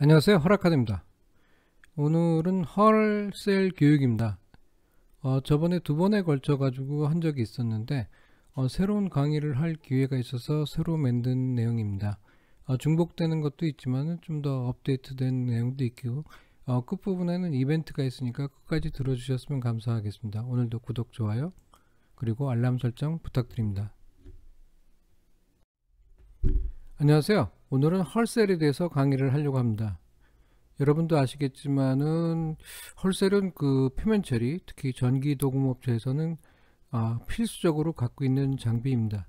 안녕하세요. 허락카드입니다. 오늘은 헐셀 교육입니다. 저번에 두 번에 걸쳐 가지고 한 적이 있었는데 새로운 강의를 할 기회가 있어서 새로 만든 내용입니다. 중복되는 것도 있지만 좀 더 업데이트된 내용도 있고 끝부분에는 이벤트가 있으니까 끝까지 들어주셨으면 감사하겠습니다. 오늘도 구독, 좋아요 그리고 알람 설정 부탁드립니다. 안녕하세요. 오늘은 헐셀에 대해서 강의를 하려고 합니다. 여러분도 아시겠지만은 헐셀은 그 표면 처리, 특히 전기 도금 업체에서는 필수적으로 갖고 있는 장비입니다.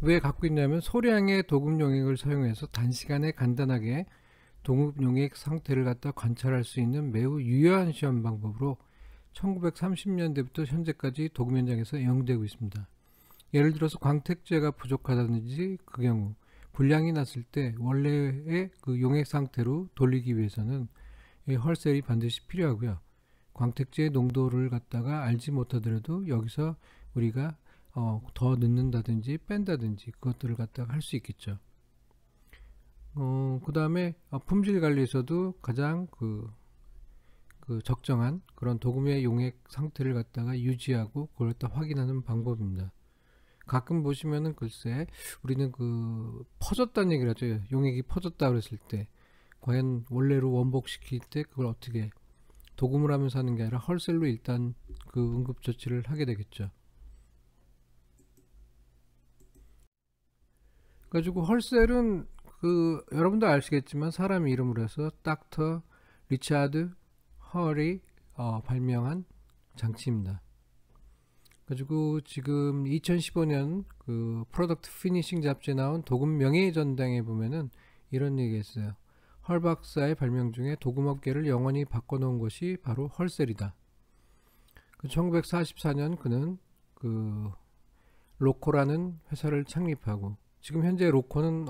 왜 갖고 있냐면 소량의 도금 용액을 사용해서 단시간에 간단하게 도금 용액 상태를 갖다 관찰할 수 있는 매우 유효한 시험 방법으로 1930년대부터 현재까지 도금 현장에서 애용되고 있습니다. 예를 들어서 광택제가 부족하다든지 그 경우 불량이 났을 때 원래의 그 용액 상태로 돌리기 위해서는 이 헐셀이 반드시 필요하고요. 광택제의 농도를 갖다가 알지 못하더라도 여기서 우리가 더 넣는다든지 뺀다든지 그것들을 갖다가 할 수 있겠죠. 그 다음에 품질 관리에서도 가장 그 적정한 그런 도금의 용액 상태를 갖다가 유지하고 그걸 갖다 확인하는 방법입니다. 가끔 보시면은 글쎄 우리는 그 퍼졌다는 얘기를 하죠. 용액이 퍼졌다 그랬을 때 과연 원래로 원복시킬 때 그걸 어떻게 도금을 하면서 하는 게 아니라 헐셀로 일단 그 응급조치를 하게 되겠죠. 그래가지고 헐셀은 그 여러분도 아시겠지만 사람 이름으로 해서 닥터 리차드 헐이 발명한 장치입니다. 그래가지고 지금 2015년 그 프로덕트 피니싱 잡지에 나온 도금 명예의 전당에 보면은 이런 얘기했어요. 헐 박사의 발명 중에 도금업계를 영원히 바꿔놓은 것이 바로 헐셀이다. 1944년 그는 그 로코라는 회사를 창립하고 지금 현재 로코는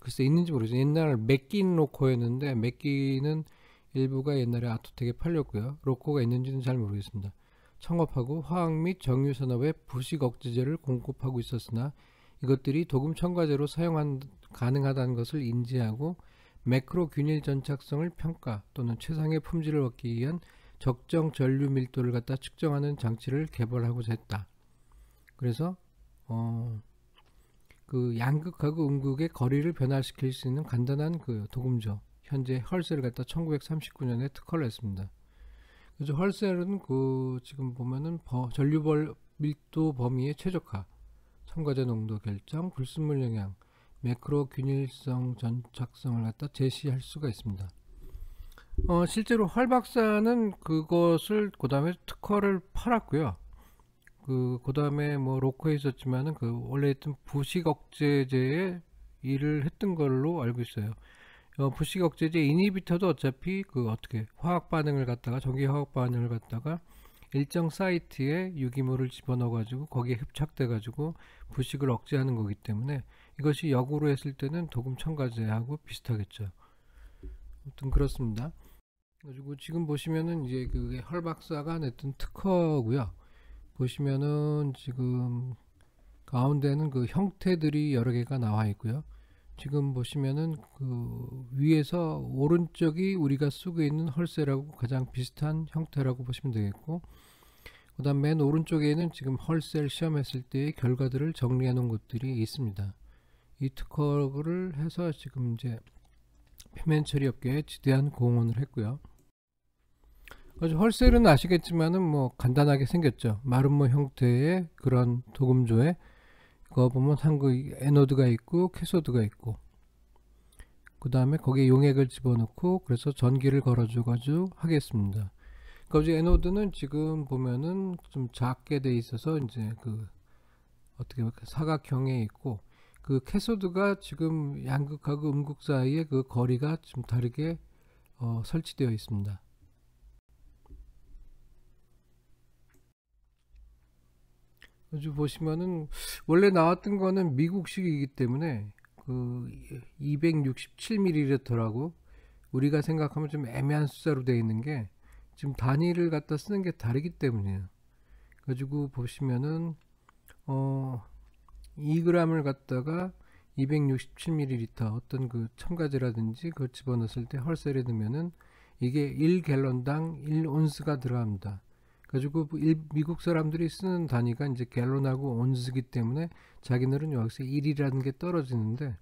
글쎄 있는지 모르겠어요. 옛날 맥긴 로코였는데 맥기는 일부가 옛날에 아토텍에 팔렸고요. 로코가 있는지는 잘 모르겠습니다. 창업하고 화학 및 정유 산업에 부식 억제제를 공급하고 있었으나 이것들이 도금 첨가제로 가능하다는 것을 인지하고 매크로 균일 전착성을 평가 또는 최상의 품질을 얻기 위한 적정 전류 밀도를 갖다 측정하는 장치를 개발하고자 했다. 그래서 그 양극하고 음극의 거리를 변화시킬 수 있는 간단한 그 도금조 현재 헐셀을 갖다 1939년에 특허를 했습니다. 그래서 헐셀은 그 지금 보면은 전류 밀도 범위의 최적화, 첨가제 농도 결정, 불순물 영향, 매크로 균일성 전착성을 갖다 제시할 수가 있습니다. 실제로 헐 박사는 그것을 그 다음에 특허를 팔았고요. 그 다음에 뭐 로코에 있었지만은 그 원래 했던 부식 억제제에 일을 했던 걸로 알고 있어요. 부식 억제제 이니비터도 어차피 그 어떻게 화학 반응을 갖다가 전기 화학 반응을 갖다가 일정 사이트에 유기물을 집어넣어 가지고 거기에 흡착돼 가지고 부식을 억제하는 거기 때문에 이것이 역으로 했을 때는 도금 첨가제하고 비슷하겠죠. 아무튼 그렇습니다. 그리고 지금 보시면은 이제 그게 헐 박사가 냈던 특허고요. 보시면은 지금 가운데는 그 형태들이 여러 개가 나와 있고요. 지금 보시면은 그 위에서 오른쪽이 우리가 쓰고 있는 헐셀하고 가장 비슷한 형태라고 보시면 되겠고, 그 다음 맨 오른쪽에는 지금 헐셀 시험했을 때의 결과들을 정리해 놓은 것들이 있습니다. 이 특허를 해서 지금 이제 표면 처리 업계에 지대한 공헌을 했고요. 헐셀은 아시겠지만은 뭐 간단하게 생겼죠. 마름모 형태의 그런 도금조에 그거 보면 한그 에노드가 있고 캐소드가 있고 그 다음에 거기에 용액을 집어넣고 그래서 전기를 걸어줘 가지고 하겠습니다. 그러니까 에노드는 지금 보면은 좀 작게 돼 있어서 이제 그 어떻게 사각형에 있고 그 캐소드가 지금 양극하고 음극 사이에 그 거리가 좀 다르게 설치되어 있습니다. 여기 보시면은 원래 나왔던 거는 미국식이기 때문에 그 267ml라고 우리가 생각하면 좀 애매한 숫자로 되어 있는 게 지금 단위를 갖다 쓰는 게 다르기 때문이에요. 가지고 보시면은 2g을 갖다가 267ml 어떤 그 첨가제라든지 그걸 집어넣었을 때 헐셀에 넣으면은 이게 1갤런당 1온스가 들어갑니다. 가지고 미국 사람들이 쓰는 단위가 이제 갤런하고 온스기 때문에 자기들은 여기서 1이라는 게 떨어지는데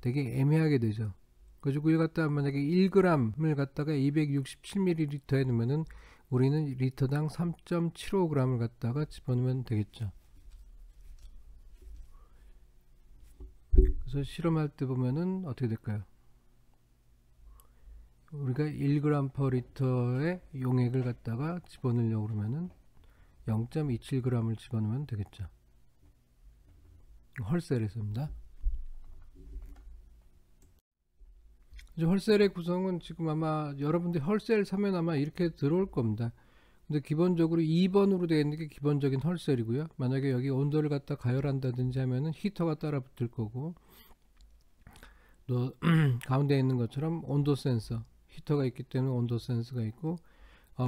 되게 애매하게 되죠. 가지고 이걸 갖다 만약에 1g을 갖다가 267ml에 넣으면은 우리는 리터당 3.75g을 갖다가 집어넣으면 되겠죠. 그래서 실험할 때 보면은 어떻게 될까요? 우리가 1g per 리터의 용액을 갖다가 집어넣으려고 그러면은 0.27g을 집어넣으면 되겠죠. 헐셀에서입니다. 헐셀의 구성은 지금 아마 여러분들이 헐셀 사면 아마 이렇게 들어올 겁니다. 근데 기본적으로 2번으로 되어 있는 게 기본적인 헐셀이고요. 만약에 여기 온도를 갖다 가열한다든지 하면은 히터가 따라 붙을 거고, 또 가운데 있는 것처럼 온도 센서, 히터가 있기 때문에 온도 센서가 있고,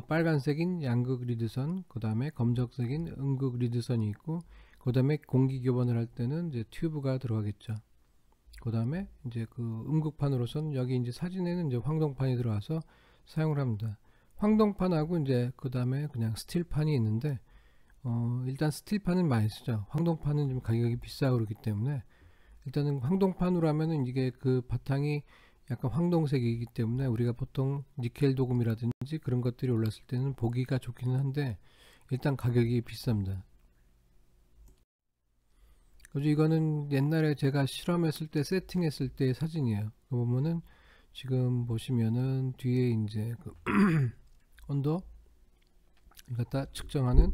빨간색인 양극 리드선, 그 다음에 검정색인 음극 리드선이 있고, 그 다음에 공기 교반을 할 때는 이제 튜브가 들어가겠죠. 그 다음에 이제 그 음극판으로서는 여기 이제 사진에는 이제 황동판이 들어와서 사용을 합니다. 황동판하고 이제 그 다음에 그냥 스틸판이 있는데, 일단 스틸판은 많이 쓰죠. 황동판은 좀 가격이 비싸고 그렇기 때문에, 일단은 황동판으로 하면은 이게 그 바탕이 약간 황동색이기 때문에 우리가 보통 니켈 도금이라든지 그런 것들이 올랐을 때는 보기가 좋기는 한데, 일단 가격이 비쌉니다. 그래서 이거는 옛날에 제가 실험했을 때 세팅했을 때의 사진이에요. 그 보면은 지금 보시면은 뒤에 이제 그 온도 갖다 측정하는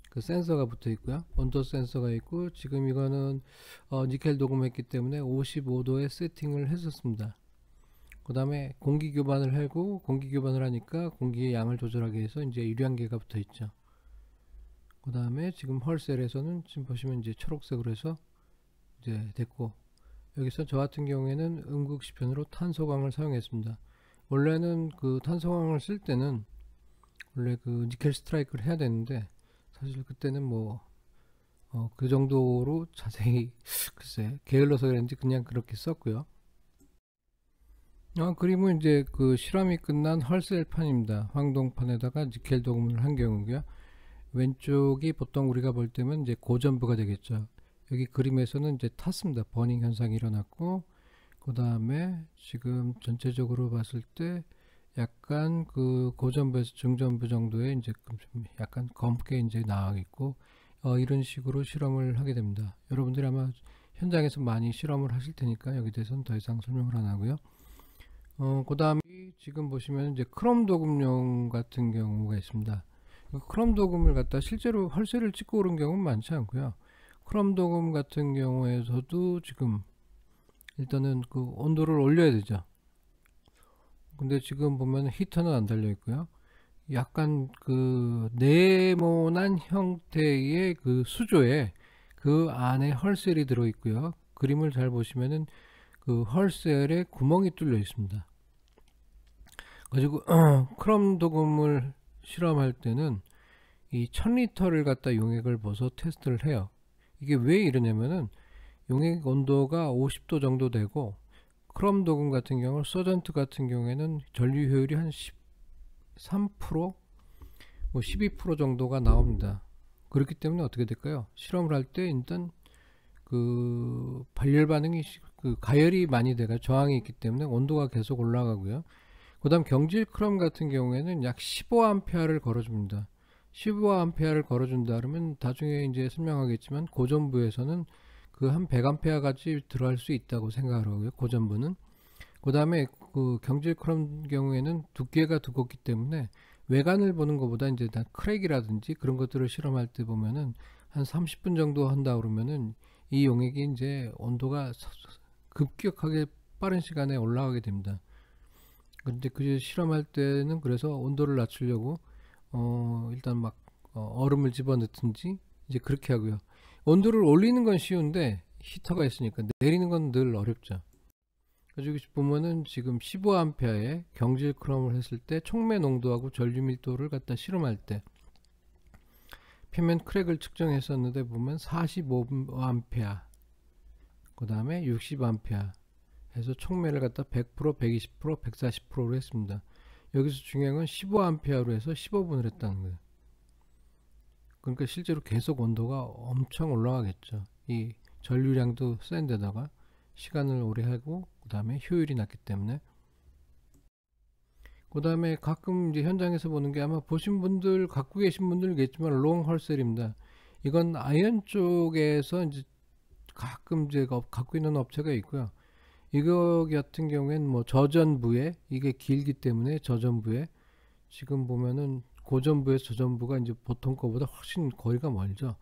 그 센서가 붙어 있고요. 온도 센서가 있고, 지금 이거는 니켈 도금했기 때문에 55도에 세팅을 했었습니다. 그 다음에 공기 교반을 하고, 공기 교반을 하니까 공기의 양을 조절하기 위해서 이제 유량계가 붙어 있죠. 그 다음에 지금 헐셀에서는 지금 보시면 이제 초록색으로 해서 이제 됐고, 여기서 저 같은 경우에는 음극시편으로 탄소광을 사용했습니다. 원래는 그 탄소광을 쓸 때는 원래 그 니켈 스트라이크를 해야 되는데, 사실 그때는 뭐 그 정도로 자세히 글쎄 게을러서 그런지 그냥 그렇게 썼고요. 그림은 이제 그 실험이 끝난 헐셀판입니다. 황동판에다가 니켈 도금을 한 경우고요. 왼쪽이 보통 우리가 볼 때면 이제 고전부가 되겠죠. 여기 그림에서는 이제 탔습니다. 버닝 현상이 일어났고, 그 다음에 지금 전체적으로 봤을 때 약간 그 고전부에서 중전부 정도의 이제 좀 약간 검게 이제 나와있고, 이런 식으로 실험을 하게 됩니다. 여러분들이 아마 현장에서 많이 실험을 하실 테니까 여기 대해서는 더 이상 설명을 안 하고요. 그 다음에 지금 보시면 이제 크롬 도금용 같은 경우가 있습니다. 크롬 도금을 갖다 실제로 헐셀을 찍고 오른 경우는 많지 않고요. 크롬 도금 같은 경우에서도 지금 일단은 그 온도를 올려야 되죠. 근데 지금 보면 히터는 안 달려 있고요. 약간 그 네모난 형태의 그 수조에 그 안에 헐셀이 들어 있고요. 그림을 잘 보시면은 그 헐셀에 구멍이 뚫려 있습니다. 가지고 크롬 도금을 실험할 때는 이 1000리터를 갖다 용액을 부어서 테스트를 해요. 이게 왜 이러냐면은 용액 온도가 50도 정도 되고, 크롬 도금 같은 경우, 서전트 같은 경우에는 전류 효율이 한 13%, 뭐 12% 정도가 나옵니다. 그렇기 때문에 어떻게 될까요? 실험을 할 때 일단 그 발열 반응이 그 가열이 많이 돼가 저항이 있기 때문에 온도가 계속 올라가고요. 그 다음 경질 크롬 같은 경우에는 약 15A를 걸어줍니다. 15A를 걸어준다 그러면 나중에 이제 설명하겠지만 고전부에서는 그 한 100A까지 들어갈 수 있다고 생각을 하고요. 고전부는. 그 다음에 그 경질 크롬 경우에는 두께가 두껍기 때문에 외관을 보는 것보다 이제 다 크랙이라든지 그런 것들을 실험할 때 보면은 한 30분 정도 한다 그러면은 이 용액이 이제 온도가 급격하게 빠른 시간에 올라가게 됩니다. 그런데 그 실험할 때는 그래서 온도를 낮추려고 일단 막 얼음을 집어넣든지 이제 그렇게 하고요. 온도를 올리는 건 쉬운데 히터가 있으니까 내리는 건 늘 어렵죠. 그래서 보면은 지금 15A의 경질 크롬을 했을 때 촉매 농도하고 전류 밀도를 갖다 실험할 때 표면 크랙을 측정했었는데 보면 45A 그 다음에 60A 해서 총매를 갖다 100%, 120%, 140%로 했습니다. 여기서 중요한 건 15A로 해서 15분을 했다는 거예요. 그러니까 실제로 계속 온도가 엄청 올라가겠죠. 이 전류량도 센 데다가 시간을 오래 하고 그 다음에 효율이 낮기 때문에. 그 다음에 가끔 이제 현장에서 보는 게 아마 보신 분들 갖고 계신 분들겠지만 롱 헐셀입니다. 이건 아이언 쪽에서 이제 가끔 이제 갖고 있는 업체가 있고요. 이거 같은 경우에는 뭐 저전부에 이게 길기 때문에 저전부에 지금 보면은 고전부에서 저전부가 이제 보통 거보다 훨씬 거리가 멀죠.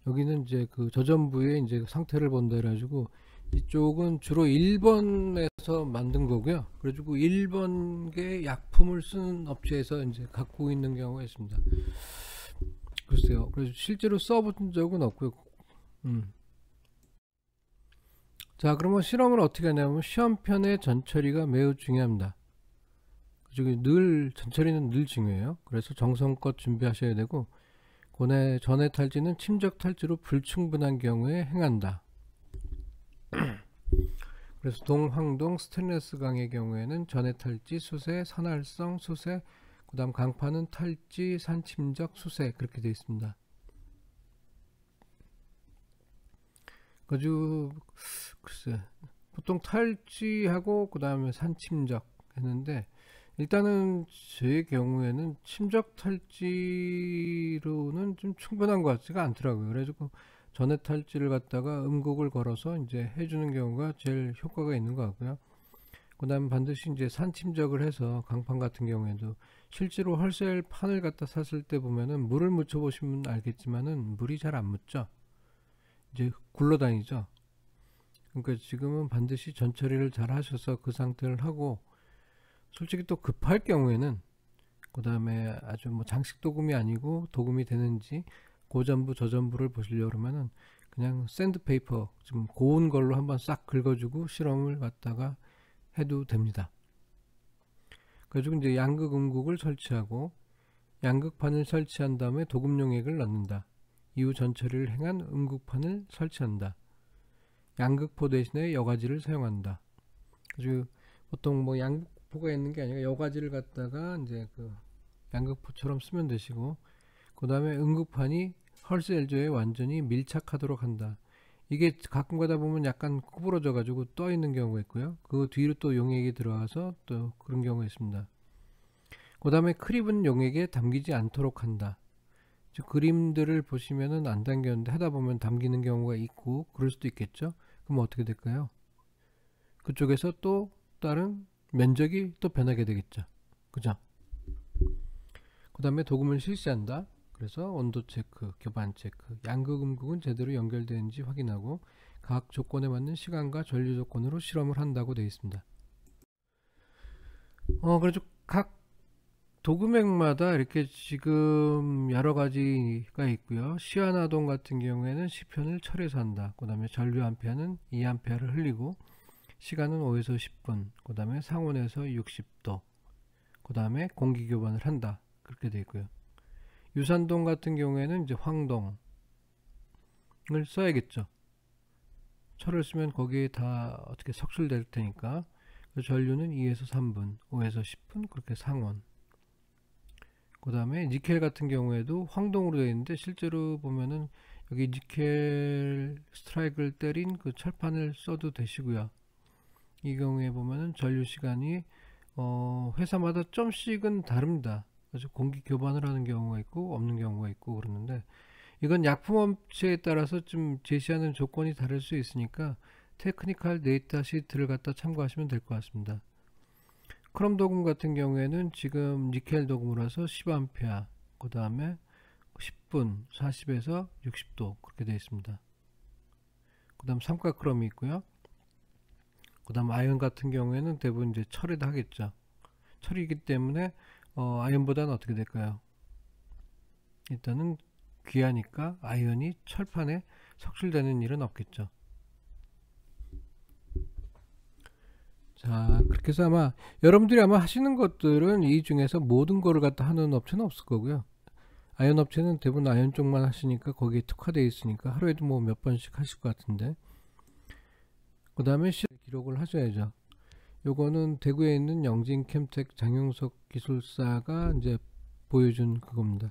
여기는 이제 그 저전부의 이제 상태를 본다 해가지고 이쪽은 주로 일본에서 만든 거고요. 그래가지고 일본계 약품을 쓰는 업체에서 이제 갖고 있는 경우가 있습니다. 글쎄요. 그래서 실제로 써본 적은 없고요. 자, 그러면 실험을 어떻게 하냐면 시험편의 전처리가 매우 중요합니다. 그리고 늘 전처리는 늘 중요해요. 그래서 정성껏 준비하셔야 되고 고내 전해 탈지는 침적 탈지로 불충분한 경우에 행한다. 그래서 동황동 스테인리스 강의 경우에는 전해 탈지, 수세, 산활성, 수세, 그 다음 강판은 탈지, 산침적, 수세 그렇게 되어 있습니다. 그래가지고 글쎄 보통 탈지하고 그 다음에 산침적 했는데 일단은 제 경우에는 침적 탈지로는 좀 충분한 것 같지가 않더라고요. 그래가지고 전해 탈지를 갖다가 음곡을 걸어서 이제 해주는 경우가 제일 효과가 있는 것 같고요. 그 다음에 반드시 이제 산침적을 해서 강판 같은 경우에도 실제로 헐셀 판을 갖다 샀을 때 보면은 물을 묻혀 보시면 알겠지만은 물이 잘 안 묻죠. 이제 굴러다니죠. 그러니까 지금은 반드시 전처리를 잘 하셔서 그 상태를 하고 솔직히 또 급할 경우에는 그 다음에 아주 뭐 장식 도금이 아니고 도금이 되는지 고전부 저전부를 보시려고 그러면은 그냥 샌드페이퍼 좀 고운 걸로 한번 싹 긁어주고 실험을 갖다가 해도 됩니다. 그래가지고 이제 양극 음극을 설치하고 양극판을 설치한 다음에 도금 용액을 넣는다. 이후 전처리를 행한 음극판을 설치한다. 양극포 대신에 여과지를 사용한다. 그래서 보통 뭐 양극포가 있는 게 아니라 여과지를 갖다가 이제 그 양극포처럼 쓰면 되시고 그 다음에 음극판이 헐셀조에 완전히 밀착하도록 한다. 이게 가끔 가다 보면 약간 구부러져 가지고 떠 있는 경우가 있고요. 그 뒤로 또 용액이 들어와서 또 그런 경우가 있습니다. 그 다음에 크립은 용액에 담기지 않도록 한다. 즉 그림들을 보시면은 안 담겼는데 하다 보면 담기는 경우가 있고 그럴 수도 있겠죠. 그럼 어떻게 될까요? 그쪽에서 또 다른 면적이 또 변하게 되겠죠. 그죠? 그 다음에 도금을 실시한다. 그래서 온도 체크, 교반 체크, 양극 음극은 제대로 연결되는지 확인하고 각 조건에 맞는 시간과 전류 조건으로 실험을 한다고 되어 있습니다. 그래서 각 도금액마다 이렇게 지금 여러 가지가 있고요. 시아나동 같은 경우에는 10편을 철에서 한다. 그 다음에 전류 암페어는 2A를 흘리고 시간은 5에서 10분, 그 다음에 상온에서 60도, 그 다음에 공기 교반을 한다. 그렇게 되어 있고요. 유산동 같은 경우에는 이제 황동을 써야겠죠. 철을 쓰면 거기에 다 어떻게 석출될 테니까. 전류는 2에서 3분, 5에서 10분 그렇게 상온. 그 다음에 니켈 같은 경우에도 황동으로 되어 있는데 실제로 보면은 여기 니켈 스트라이크를 때린 그 철판을 써도 되시고요. 이 경우에 보면은 전류 시간이 회사마다 좀씩은 다릅니다. 그래서 공기 교반을 하는 경우가 있고 없는 경우가 있고 그러는데 이건 약품업체에 따라서 좀 제시하는 조건이 다를 수 있으니까 테크니컬 데이터 시트를 갖다 참고하시면 될 것 같습니다. 크롬 도금 같은 경우에는 지금 니켈 도금으로서 10A 그 다음에 10분 40에서 60도 그렇게 되어 있습니다. 그 다음 삼각 크롬이 있고요. 그 다음 아이언 같은 경우에는 대부분 이제 철에다 하겠죠. 철이기 때문에 아이언보다는 어떻게 될까요? 일단은 귀하니까 아이언이 철판에 석출되는 일은 없겠죠. 자, 그렇게 해서 아마 여러분들이 아마 하시는 것들은 이 중에서 모든 거를 갖다 하는 업체는 없을 거고요. 아이언 업체는 대부분 아이언 쪽만 하시니까 거기에 특화되어 있으니까 하루에도 뭐 몇 번씩 하실 것 같은데 그 다음에 기록을 하셔야죠. 요거는 대구에 있는 영진 캠텍 장용석 기술사가 이제 보여준 그겁니다.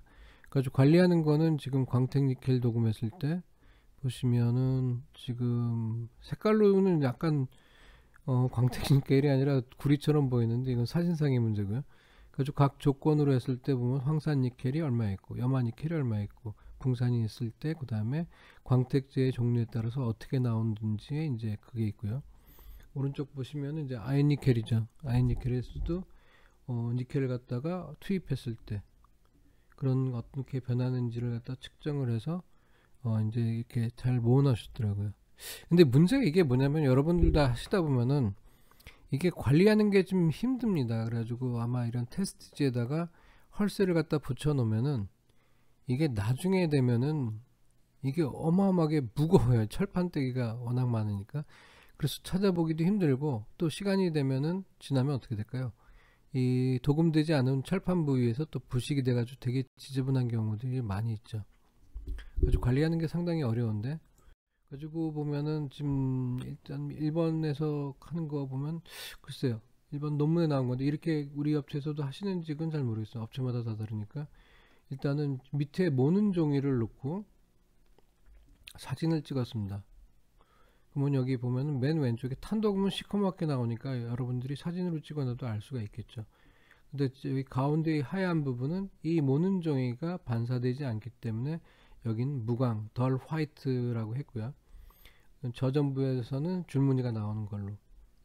그래서 관리하는 거는 지금 광택 니켈 도금했을 때 보시면은 지금 색깔로는 약간 광택 니켈이 아니라 구리처럼 보이는데 이건 사진상의 문제고요. 그래서 각 조건으로 했을 때 보면 황산 니켈이 얼마 있고 염화 니켈이 얼마 있고 붕산이 있을 때 그 다음에 광택제의 종류에 따라서 어떻게 나오는지 이제 그게 있고요. 오른쪽 보시면은 이제 아연 니켈이죠. 아연 니켈에서도 니켈을 갖다가 투입했을 때 그런 어떻게 변하는지를 갖다 측정을 해서 이제 이렇게 잘 모아 놨더라고요. 근데 문제가 이게 뭐냐면 여러분들 다 하시다 보면은 이게 관리하는 게 좀 힘듭니다. 그래가지고 아마 이런 테스트지에다가 헐셀을 갖다 붙여 놓으면은 이게 나중에 되면은 이게 어마어마하게 무거워요. 철판떼기가 워낙 많으니까. 그래서 찾아보기도 힘들고 또 시간이 되면은 지나면 어떻게 될까요? 이 도금되지 않은 철판 부위에서 또 부식이 돼가지고 되게 지저분한 경우들이 많이 있죠. 그래서 관리하는 게 상당히 어려운데 가지고 보면은 지금 일단 일본에서 하는 거 보면 글쎄요. 일본 논문에 나온 건데 이렇게 우리 업체에서도 하시는지 그건 잘 모르겠어요. 업체마다 다 다르니까. 일단은 밑에 모는 종이를 놓고 사진을 찍었습니다. 그러면 여기 보면은 맨 왼쪽에 탄도금은 시커멓게 나오니까 여러분들이 사진으로 찍어놔도 알 수가 있겠죠. 근데 여기 가운데 하얀 부분은 이 모는 종이가 반사되지 않기 때문에 여긴 무광, 덜 화이트라고 했고요. 저전부에서는 줄무늬가 나오는 걸로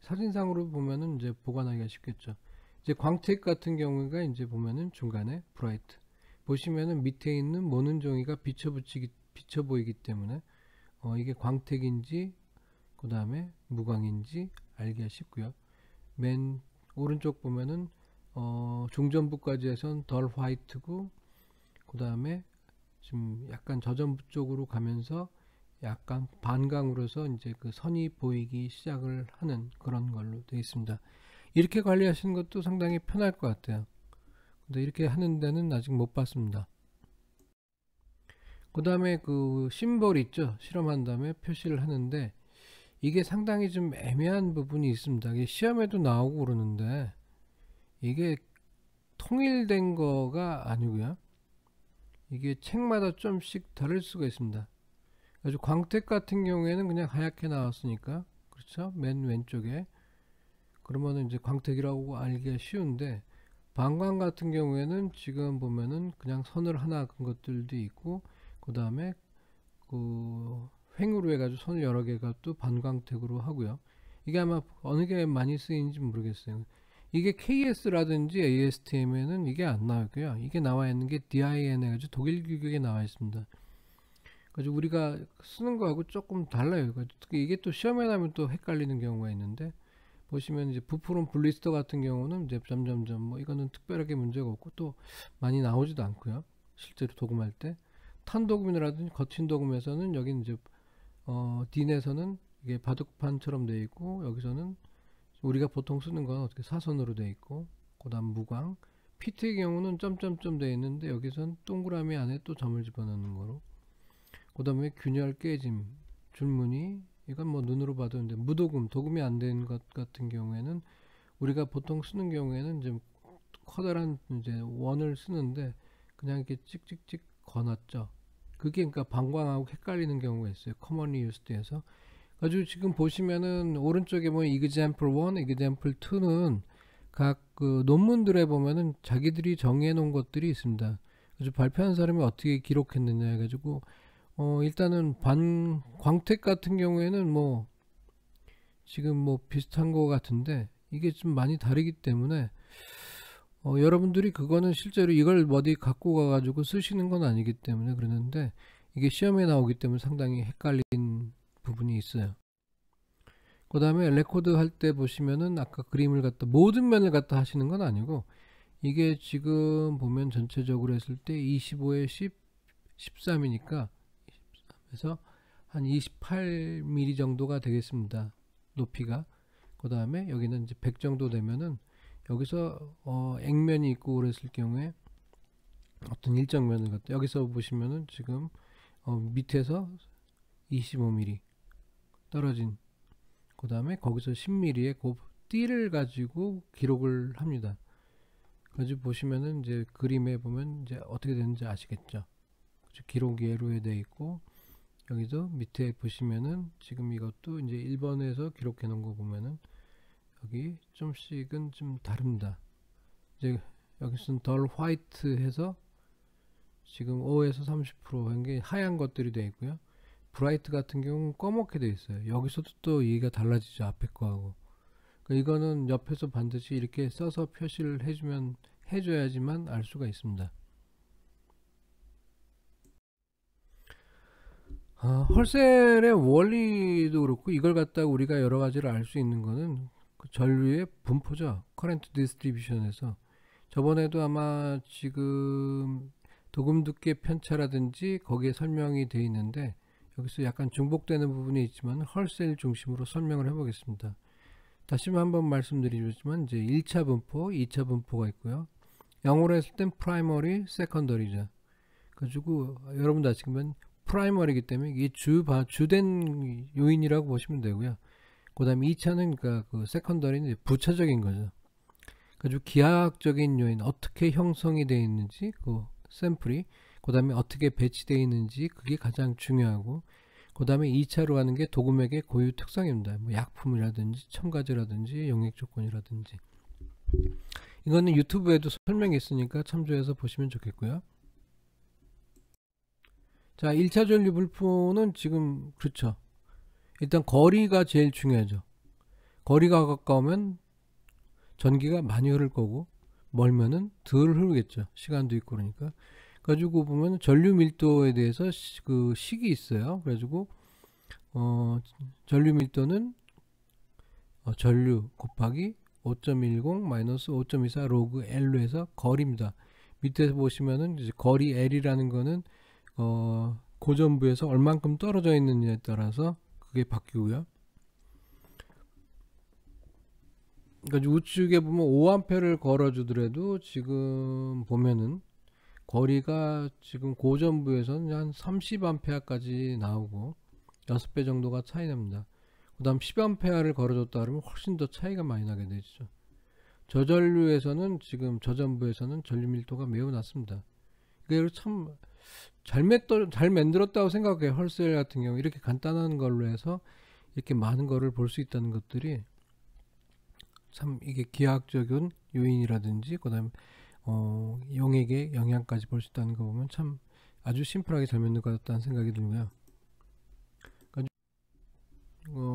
사진상으로 보면은 이제 보관하기가 쉽겠죠. 이제 광택 같은 경우가 이제 보면은 중간에 브라이트 보시면은 밑에 있는 모는 종이가 비쳐 보이기 때문에 이게 광택인지 그 다음에 무광인지 알기가 쉽고요. 맨 오른쪽 보면은 중전부까지 해선 덜 화이트고 그 다음에 지금 약간 저전부 쪽으로 가면서 약간 반광으로서 이제 그 선이 보이기 시작을 하는 그런 걸로 되어 있습니다. 이렇게 관리하시는 것도 상당히 편할 것 같아요. 근데 이렇게 하는 데는 아직 못 봤습니다. 그 다음에 그 심볼 있죠. 실험한 다음에 표시를 하는데 이게 상당히 좀 애매한 부분이 있습니다. 이게 시험에도 나오고 그러는데 이게 통일된 거가 아니고요. 이게 책마다 좀씩 다를 수가 있습니다. 아주 광택 같은 경우에는 그냥 하얗게 나왔으니까 그렇죠. 맨 왼쪽에 그러면은 이제 광택이라고 알기가 쉬운데 반광 같은 경우에는 지금 보면은 그냥 선을 하나 긋은 것들도 있고 그 다음에 그 횡으로 해가지고 선을 여러 개가 또 반광택으로 하고요. 이게 아마 어느 게 많이 쓰이는지 모르겠어요. 이게 KS라든지 ASTM에는 이게 안 나오고요. 이게 나와 있는 게 DIN 해가지고 독일 규격에 나와 있습니다. 그래서 우리가 쓰는 거하고 조금 달라요. 특히 이게 또 시험에 나면 또 헷갈리는 경우가 있는데 보시면 이제 부풀은 블리스터 같은 경우는 이제 점점점 뭐 이거는 특별하게 문제가 없고 또 많이 나오지도 않고요. 실제로 도금할 때 탄도금이라든지 거친 도금에서는 여기 이제 딘에서는 이게 바둑판처럼 되어 있고 여기서는 우리가 보통 쓰는 건 어떻게 사선으로 되어 있고 그다음 무광 피트의 경우는 점점점 되어 있는데 여기선 동그라미 안에 또 점을 집어넣는 거로 그 다음에 균열 깨짐 줄무늬 이건 뭐 눈으로 봐도 근데 무도금 도금이 안 된 것 같은 경우에는 우리가 보통 쓰는 경우에는 좀 커다란 이제 원을 쓰는데 그냥 이렇게 찍찍찍 거놨죠. 그게 그러니까 방광하고 헷갈리는 경우가 있어요. commonly used에서. 아주 지금 보시면은 오른쪽에 뭐 example 1, example 2는 각 그 논문들에 보면은 자기들이 정해 놓은 것들이 있습니다. 아주 발표한 사람이 어떻게 기록했느냐 해가지고 일단은 광택 같은 경우에는 뭐 지금 뭐 비슷한 것 같은데 이게 좀 많이 다르기 때문에 여러분들이 그거는 실제로 이걸 어디 갖고 가가지고 쓰시는 건 아니기 때문에 그러는데 이게 시험에 나오기 때문에 상당히 헷갈린 부분이 있어요. 그 다음에 레코드 할 때 보시면은 아까 그림을 갖다 모든 면을 갖다 하시는 건 아니고 이게 지금 보면 전체적으로 했을 때 25에 10, 13이니까 그래서 한 28mm 정도가 되겠습니다. 높이가. 그 다음에 여기는 이제 100 정도 되면은 여기서 액면이 있고 그랬을 경우에 어떤 일정 면을 갖다 여기서 보시면은 지금 밑에서 25mm 떨어진 그 다음에 거기서 10mm의 그 띠를 가지고 기록을 합니다. 그래서 보시면은 이제 그림에 보면 이제 어떻게 되는지 아시겠죠? 기록이 예로에 되어 있고, 여기도 밑에 보시면은 지금 이것도 이제 1번에서 기록해 놓은 거 보면은 여기 좀씩은 좀 다릅니다. 이제 여기서는 덜 화이트 해서 지금 5에서 30%한 게 하얀 것들이 되어 있고요. 브라이트 같은 경우는 검게 되어 있어요. 여기서도 또 얘기가 달라지죠. 앞에 거하고. 이거는 옆에서 반드시 이렇게 써서 표시를 해줘야지만 알 수가 있습니다. 헐셀의 원리도 그렇고, 이걸 갖다가 우리가 여러 가지를 알 수 있는 거는 그 전류의 분포죠. 커런트 디스트리뷰션에서 저번에도 아마 지금 도금 두께 편차라든지 거기에 설명이 되어 있는데, 여기서 약간 중복되는 부분이 있지만 헐셀 중심으로 설명을 해 보겠습니다. 다시 한번 말씀드리지만 이제 1차 분포, 2차 분포가 있고요. 영어로 했을 땐 프라이머리, 세컨더리죠. 그래가지고 여러분도 아시겠지만 프라이머리이기 때문에 이게 주된 요인이라고 보시면 되고요. 그 다음에 2차는 그러니까 그 세컨더리는 부차적인 거죠. 그래가지고 기하학적인 요인, 어떻게 형성이 되어 있는지, 그 샘플이, 그 다음에 어떻게 배치되어 있는지, 그게 가장 중요하고, 그 다음에 2차로 가는 게 도금액의 고유 특성입니다. 뭐 약품이라든지 첨가제라든지 용액 조건이라든지. 이거는 유튜브에도 설명이 있으니까 참조해서 보시면 좋겠고요. 자, 1차 전류 불포는 지금 그렇죠. 일단 거리가 제일 중요하죠. 거리가 가까우면 전기가 많이 흐를 거고, 멀면은 덜 흐르겠죠. 시간도 있고 그러니까. 가지고 보면 전류 밀도에 대해서 그 식이 있어요. 그래가지고 전류 밀도는 전류 곱하기 5.10 마이너스 5.24 로그 L로 해서 거리입니다. 밑에서 보시면은 이제 거리 L이라는 거는 고전부에서 얼만큼 떨어져 있느냐에 따라서 그게 바뀌고요. 그러니까 우측에 보면 5A를 걸어주더라도 지금 보면은 거리가 지금 고전부에서는 한 30A까지 나오고 6배 정도가 차이 납니다. 그 다음 10A를 걸어줬다 그러면 훨씬 더 차이가 많이 나게 되죠. 저전류에서는 지금 저전부에서는 전류 밀도가 매우 낮습니다. 이게 참 잘 만들었다고 생각해요. 헐셀 같은 경우 이렇게 간단한 걸로 해서 이렇게 많은 거를 볼 수 있다는 것들이 참 이게 기하학적인 요인이라든지 그다음 용액의 영향까지 볼 수 있다는 거 보면 참 아주 심플하게 잘 만든 것 같다는 생각이 들고요.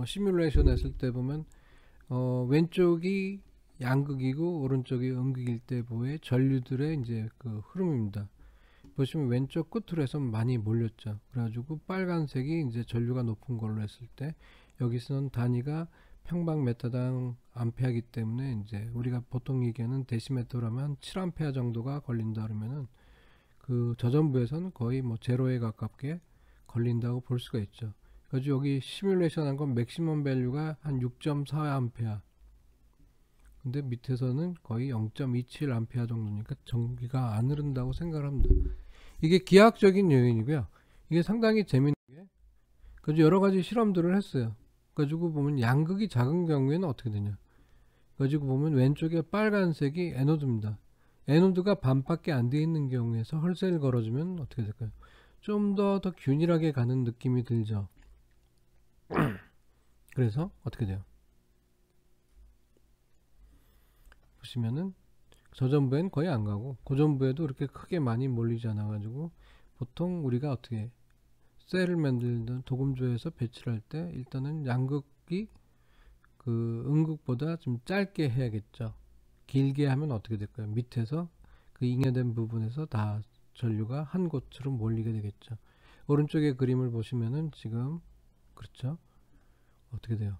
시뮬레이션 했을 때 보면 왼쪽이 양극이고 오른쪽이 음극일 때 보의 전류들의 이제 그 흐름입니다. 보시면 왼쪽 끝으로 해서 많이 몰렸죠. 그래가지고 빨간색이 이제 전류가 높은 걸로 했을 때 여기서는 단위가 평방메타당 암페어이기 때문에 이제 우리가 보통 얘기하는 데시메터라면 7A 정도가 걸린다 그러면은 그 저전부에서는 거의 뭐 제로에 가깝게 걸린다고 볼 수가 있죠. 그래서 여기 시뮬레이션 한 건 맥시멈 밸류가 한 6.4A 근데 밑에서는 거의 0.27A 정도니까 전기가 안 흐른다고 생각을 합니다. 이게 기하학적인 요인이고요. 이게 상당히 재밌는 게 그래서 여러 가지 실험들을 했어요. 가지고 보면 양극이 작은 경우에는 어떻게 되냐. 가지고 보면 왼쪽에 빨간색이 에노드입니다. 에노드가 반밖에 안 되어 있는 경우에서 헐셀을 걸어주면 어떻게 될까요? 좀 더 균일하게 가는 느낌이 들죠. 그래서 어떻게 돼요? 보시면은 저전부엔 거의 안 가고 고전부에도 그렇게 크게 많이 몰리지 않아 가지고 보통 우리가 어떻게 셀을 만들던 도금조에서 배치를 할 때 일단은 양극이 그 음극보다 좀 짧게 해야겠죠. 길게 하면 어떻게 될까요? 밑에서 그 잉여된 부분에서 다 전류가 한 곳으로 몰리게 되겠죠. 오른쪽에 그림을 보시면은 지금 그렇죠. 어떻게 돼요?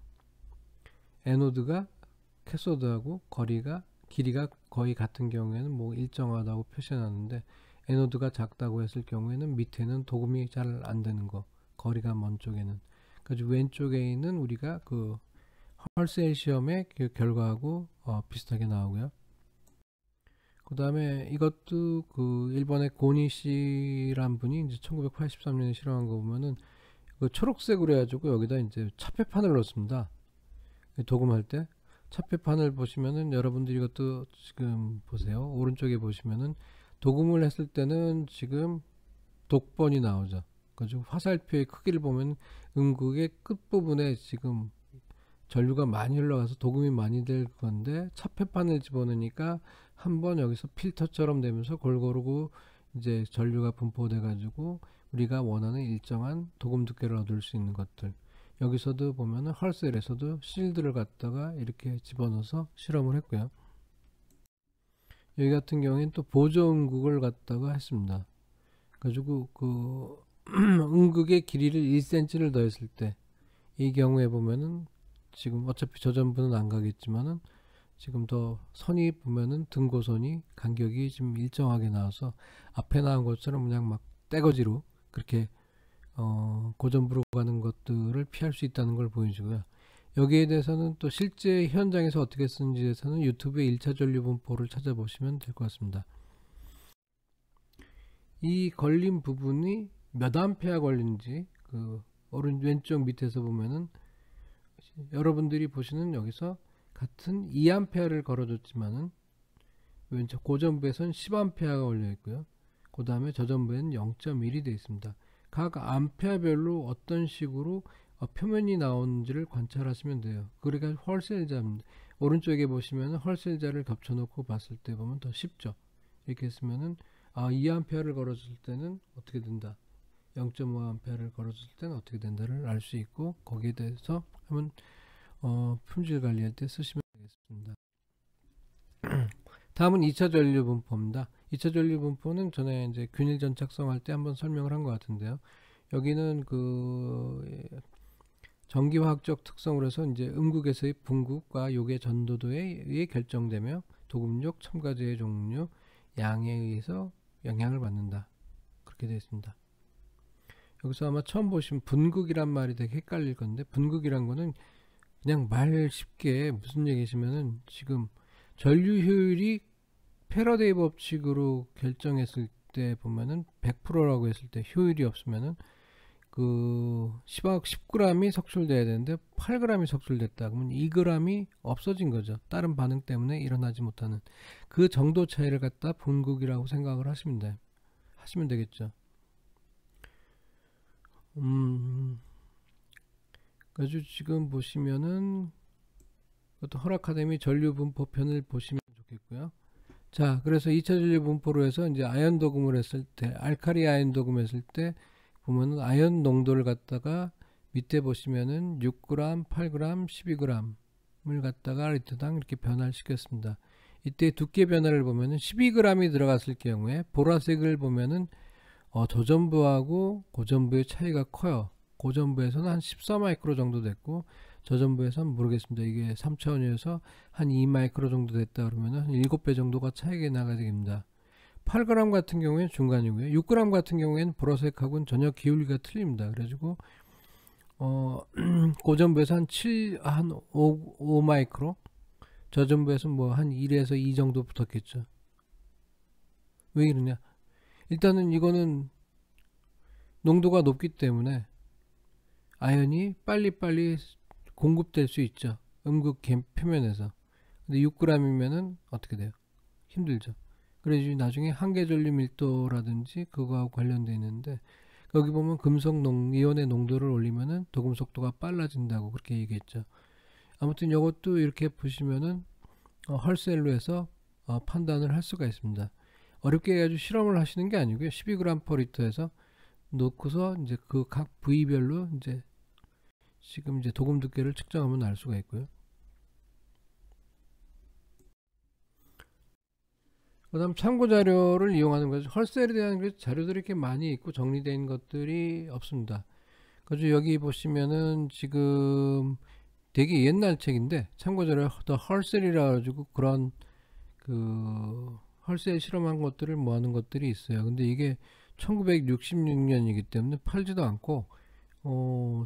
에노드가 캐소드하고 길이가 거의 같은 경우에는 뭐 일정하다고 표시해놨는데 에노드가 작다고 했을 경우에는 밑에는 도금이 잘 안 되는 거, 거리가 먼 쪽에는. 그래서 왼쪽에 있는 우리가 그 헐셀 시험의 그 결과하고 비슷하게 나오고요. 그 다음에 이것도 그 일본의 고니시란 분이 이제 1983년에 실험한 거 보면은 그 초록색으로 해가지고 여기다 이제 차폐판을 넣습니다. 도금할 때 차폐판을 보시면은 여러분들이 이것도 지금 보세요. 오른쪽에 보시면은 도금을 했을 때는 지금 독번이 나오죠. 그래서 화살표의 크기를 보면 음극의 끝부분에 지금 전류가 많이 흘러가서 도금이 많이 될 건데 차폐판을 집어넣으니까 한번 여기서 필터처럼 되면서 골고루 이제 전류가 분포돼 가지고 우리가 원하는 일정한 도금 두께를 얻을 수 있는 것들. 여기서도 보면은 헐셀에서도 실드를 갖다가 이렇게 집어넣어서 실험을 했고요. 여기 같은 경우에는 또 보조 음극을 갖다가 했습니다. 가지고 그 음극의 길이를 1cm를 더했을 때 이 경우에 보면은 지금 어차피 저 전부는 안 가겠지만은 지금 더 선이 보면은 등고선이 간격이 지금 일정하게 나와서 앞에 나온 것처럼 그냥 막 떼거지로 그렇게 고전부로 가는 것들을 피할 수 있다는 걸 보여주고요. 여기에 대해서는 또 실제 현장에서 어떻게 쓰는지에 대해서는 유튜브에 1차 전류 분포를 찾아보시면 될 것 같습니다. 이 걸린 부분이 몇 암페어 걸린지 그 왼쪽 밑에서 보면은 여러분들이 보시는 여기서 같은 2암페어를 걸어줬지만은 왼쪽 고전부에서는 10암페어가 걸려 있고요. 그 다음에 저전부에는 0.1이 되어 있습니다. 각 암페어별로 어떤 식으로 표면이 나오는지를 관찰하시면 돼요. 그러니까 헐셀자입니다. 오른쪽에 보시면 헐셀자를 겹쳐놓고 봤을 때 보면 더 쉽죠. 이렇게 했으면은 2암페어를 걸어줄 때는 어떻게 된다. 0.5암페어를 걸어줄 때는 어떻게 된다를 알 수 있고 거기에 대해서 한번 품질 관리할 때 쓰시면 되겠습니다. 다음은 2차 전류 분포입니다. 2차 전류 분포는 전에 이제 균일 전착성 때 한번 설명을 한 것 같은데요. 여기는 그 전기화학적 특성으로 해서 이제 음극에서의 분극과 요계 전도도에 의해 결정되며 도금력, 첨가제의 종류, 양에 의해서 영향을 받는다. 그렇게 되어 있습니다. 여기서 아마 처음 보시면 분극이란 말이 되게 헷갈릴 건데 분극이란 거는 그냥 말 쉽게 무슨 얘기시면은 지금 전류 효율이 패러데이 법칙으로 결정했을 때 보면은 100%라고 했을 때 효율이 없으면은 그 10g이 석출돼야 되는데 8g이 석출됐다 그러면 2g이 없어진 거죠. 다른 반응 때문에 일어나지 못하는 그 정도 차이를 갖다 분극이라고 생각을 하시면 되겠죠. 그래서 지금 보시면은 그것도 헐아카데미 전류 분포편을 보시면 좋겠고요. 자, 그래서 2차 전류 분포로 해서 이제 아연 도금을 했을 때, 알카리 아연 도금 했을 때 보면은 아연 농도를 갖다가 밑에 보시면은 6g, 8g, 12g을 갖다가 리터당 이렇게 변화를 시켰습니다. 이때 두께 변화를 보면은 12g이 들어갔을 경우에 보라색을 보면은 저전부하고 고전부의 차이가 커요. 고전부에서는 한 14마이크로 정도 됐고 저전부에서는 모르겠습니다. 이게 3차원이어서 한 2마이크로 정도 됐다 그러면은 한 7배 정도가 차이가 나게 됩니다. 8g 같은 경우에는 중간이고요. 6g 같은 경우에는 보라색하고는 전혀 기울기가 틀립니다. 그래가지고 고전부에서 한 5마이크로 저전부에서 뭐 한 1에서 2 정도 붙었겠죠. 왜 이러냐? 일단은 이거는 농도가 높기 때문에 아연이 빨리빨리 공급될 수 있죠. 음극 표면에서. 근데 6g이면은 어떻게 돼요? 힘들죠. 그래서 나중에 한계전류 밀도라든지 그거하고 관련되어 있는데 거기 보면 금속 이온의 농도를 올리면은 도금 속도가 빨라진다고 그렇게 얘기했죠. 아무튼 이것도 이렇게 보시면은 헐셀로 해서 판단을 할 수가 있습니다. 어렵게 해가지고 실험을 하시는 게 아니고요. 12g/L에서 놓고서 이제 그 각 부위별로 이제 지금 이제 도금 두께를 측정하면 알 수가 있고요. 그 다음 참고 자료를 이용하는 거죠. 헐셀에 대한 자료들이 이렇게 많이 있고 정리된 것들이 없습니다. 그래서 여기 보시면은 지금 되게 옛날 책인데 참고 자료 더 헐셀이라 가지고 그런 그 헐셀 실험한 것들을 모아놓은 것들이 있어요. 근데 이게 1966년이기 때문에 팔지도 않고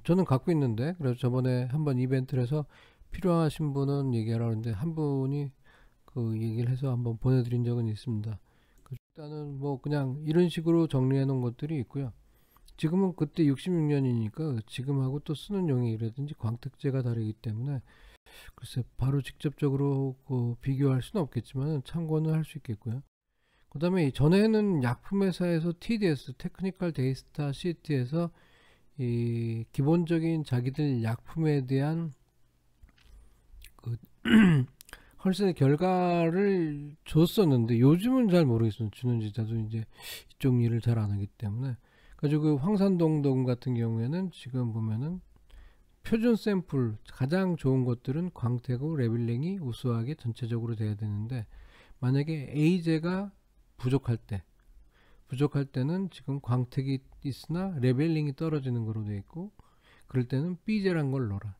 저는 갖고 있는데 그래서 저번에 한번 이벤트를 해서 필요하신 분은 얘기하라 하는데 한 분이 그 얘기를 해서 한번 보내드린 적은 있습니다. 일단은 뭐 그냥 이런 식으로 정리해 놓은 것들이 있고요. 지금은 그때 66년이니까 지금하고 또 쓰는 용이라든지 광택제가 다르기 때문에 글쎄 바로 직접적으로 비교할 수는 없겠지만 참고는 할 수 있겠고요. 그 다음에 전에는 약품회사에서 TDS 테크니컬 데이터 시트에서 이 기본적인 자기들 약품에 대한 그 헐세 결과를 줬었는데 요즘은 잘 모르겠어요. 주는지. 저도 이제 이쪽 일을 잘 안 하기 때문에. 가지고 그 황산동동 같은 경우에는 지금 보면은 표준 샘플 가장 좋은 것들은 광택하고 레벨링이 우수하게 전체적으로 돼야 되는데, 만약에 A제가 부족할 때는 지금 광택이 있으나 레벨링이 떨어지는 거로 되어 있고, 그럴 때는 B제란 걸 넣어라.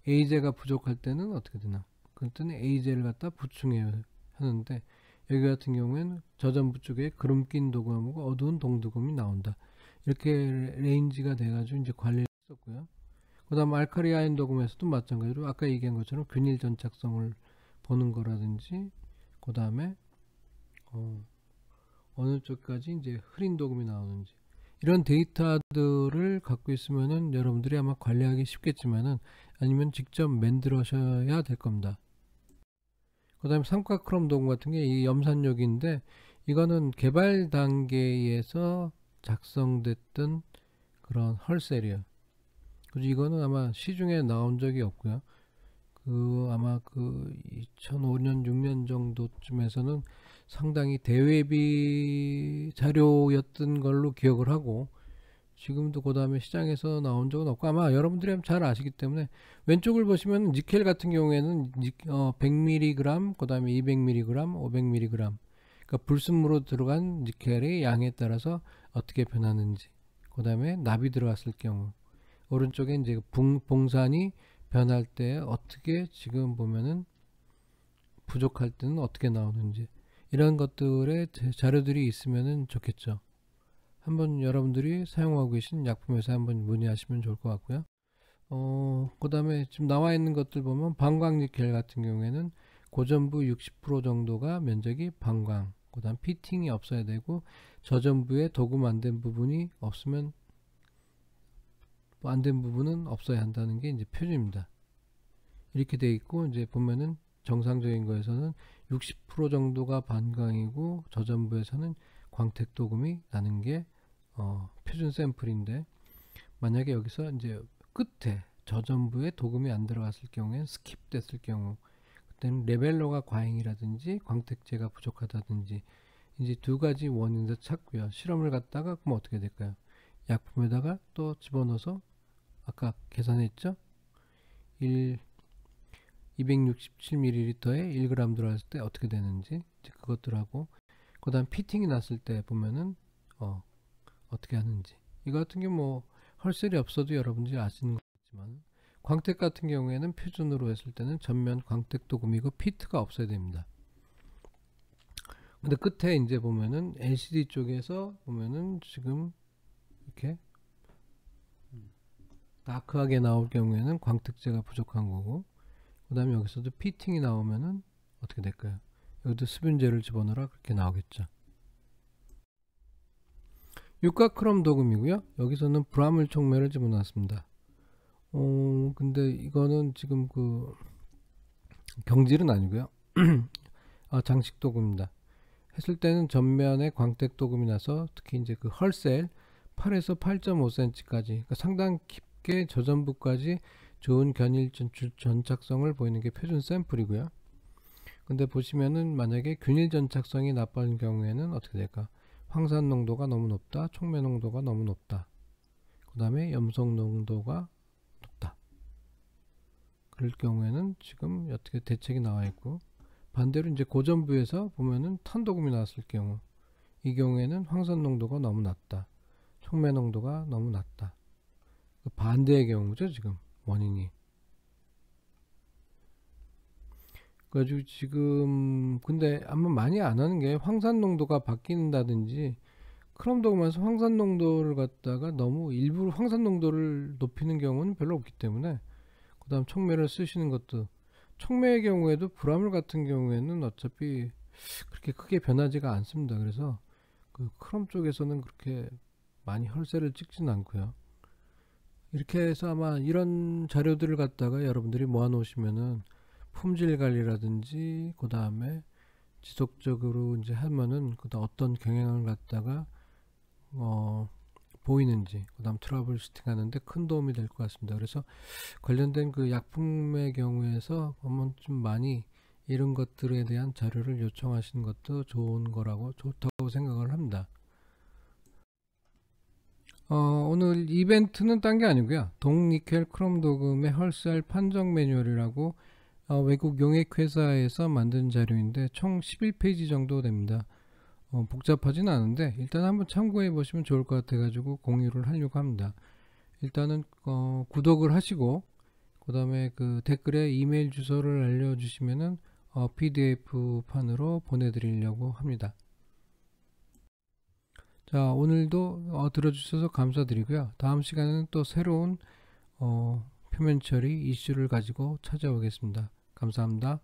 A제가 부족할 때는 어떻게 되나? 그럴 때는 A제를 갖다 보충해야 하는데, 여기 같은 경우에는 저전부 쪽에 그름 낀 도금하고 어두운 동도금이 나온다. 이렇게 레인지가 돼가지고 이제 관리를 했었고요. 그 다음 알카리 아인 도금에서도 마찬가지로 아까 얘기한 것처럼 균일 전착성을 보는 거라든지, 그 다음에 어느 쪽까지 이제 흐린 도금이 나오는지, 이런 데이터들을 갖고 있으면은 여러분들이 아마 관리하기 쉽겠지만은, 아니면 직접 만들어셔야 될 겁니다. 그 다음에 삼각크롬 도금 같은 게 이 염산력인데, 이거는 개발 단계에서 작성됐던 그런 헐셀이에요. 그래서 이거는 아마 시중에 나온 적이 없고요. 아마 2005년 6년 정도쯤에서는 상당히 대외비 자료였던 걸로 기억을 하고, 지금도 그 다음에 시장에서 나온 적은 없고, 아마 여러분들이 잘 아시기 때문에. 왼쪽을 보시면 니켈 같은 경우에는 100mg, 그 다음에 200mg, 500mg, 그러니까 불순물로 들어간 니켈의 양에 따라서 어떻게 변하는지, 그 다음에 납이 들어갔을 경우, 오른쪽에 이제 봉산이 변할 때 어떻게, 지금 보면은 부족할 때는 어떻게 나오는지, 이런 것들의 자료들이 있으면 좋겠죠. 한번 여러분들이 사용하고 계신 약품에서 한번 문의하시면 좋을 것 같고요. 그 다음에 지금 나와 있는 것들 보면 방광니켈 같은 경우에는 고전부 60% 정도가 면적이 방광, 그 다음 피팅이 없어야 되고, 저전부에 도금 안 된 부분이 없으면, 안 된 부분은 없어야 한다는 게 이제 표준입니다. 이렇게 돼 있고, 이제 보면은 정상적인 거에서는 60% 정도가 반광이고, 저전부에서는 광택 도금이 나는 게 표준 샘플인데, 만약에 여기서 이제 끝에 저전부에 도금이 안 들어갔을 경우에 스킵 됐을 경우, 그때는 레벨러가 과잉이라든지 광택제가 부족하다든지, 이제 두 가지 원인을 찾고요. 실험을 갖다가 그럼 어떻게 될까요? 약품에다가 또 집어넣어서 아까 계산했죠? 267ml에 1g 들어갔을 때 어떻게 되는지, 이제 그것들하고, 그 다음 피팅이 났을 때 보면은 어떻게 하는지, 이거 같은 경우 뭐 헐셀이 없어도 여러분들이 아시는 거겠지만, 광택 같은 경우에는 표준으로 했을 때는 전면 광택 도금이고 피트가 없어야 됩니다. 근데 끝에 이제 보면은 LCD 쪽에서 보면은 지금 이렇게 다크하게 나올 경우에는 광택제가 부족한 거고, 그 다음에 여기서도 피팅이 나오면은 어떻게 될까요? 여기도 수분제를 집어넣으라 그렇게 나오겠죠. 육각크롬 도금이고요. 여기서는 브라물 촉매를 집어넣었습니다. 근데 이거는 지금 경질은 아니고요. 장식 도금입니다. 했을 때는 전면에 광택 도금이 나서, 특히 이제 헐셀 8에서 8.5cm까지, 그러니까 상당히 깊게 저전부까지 좋은 견일 전착성을 보이는 게 표준 샘플이고요. 근데 보시면은 만약에 균일 전착성이 나빠진 경우에는 어떻게 될까? 황산 농도가 너무 높다, 촉매 농도가 너무 높다, 그 다음에 염속 농도가 높다. 그럴 경우에는 지금 어떻게 대책이 나와 있고, 반대로 이제 고전부에서 보면은 탄도금이 나왔을 경우, 이 경우에는 황산 농도가 너무 낮다, 촉매 농도가 너무 낮다. 반대의 경우죠, 지금 원인이. 그래가지고 지금 근데 아마 많이 안 하는 게, 황산 농도가 바뀐다든지 크롬 도금에서 황산 농도를 갖다가 너무 일부러 황산 농도를 높이는 경우는 별로 없기 때문에, 그 다음 촉매를 쓰시는 것도, 촉매의 경우에도 브라물 같은 경우에는 어차피 그렇게 크게 변하지가 않습니다. 그래서 크롬 쪽에서는 그렇게 많이 헐셀을 찍지는 않고요. 이렇게 해서 아마 이런 자료들을 갖다가 여러분들이 모아 놓으시면은 품질 관리라든지 그 다음에 지속적으로 이제 하면은 그다음 어떤 경향을 갖다가 보이는지 그다음 트러블 슈팅 하는데 큰 도움이 될 것 같습니다. 그래서 관련된 그 약품의 경우에서 한번 좀 많이 이런 것들에 대한 자료를 요청하시는 것도 좋은 거라고 좋다고 생각을 합니다. 오늘 이벤트는 딴 게 아니고요. 동니켈 크롬 도금의 헐셀 판정 매뉴얼이라고 외국 용액 회사에서 만든 자료인데 총 11페이지 정도 됩니다. 복잡하진 않은데 일단 한번 참고해 보시면 좋을 것 같아 가지고 공유를 하려고 합니다. 일단은 구독을 하시고 그 다음에 그 댓글에 이메일 주소를 알려주시면은 PDF 판으로 보내드리려고 합니다. 자, 오늘도 들어주셔서 감사드리고요. 다음 시간에는 또 새로운 표면 처리 이슈를 가지고 찾아오겠습니다. 감사합니다.